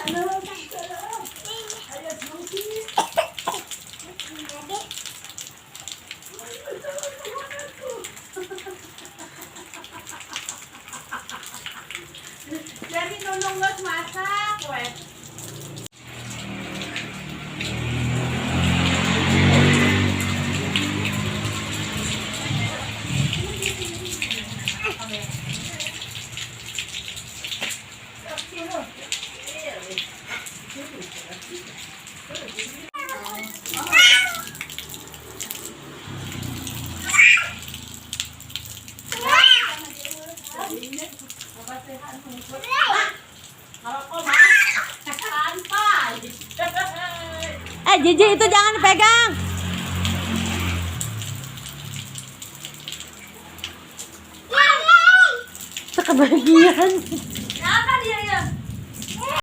Jadi nunung nggak masak, weh. Jiji itu jangan dipegang. Kebagian. Apa dia ya?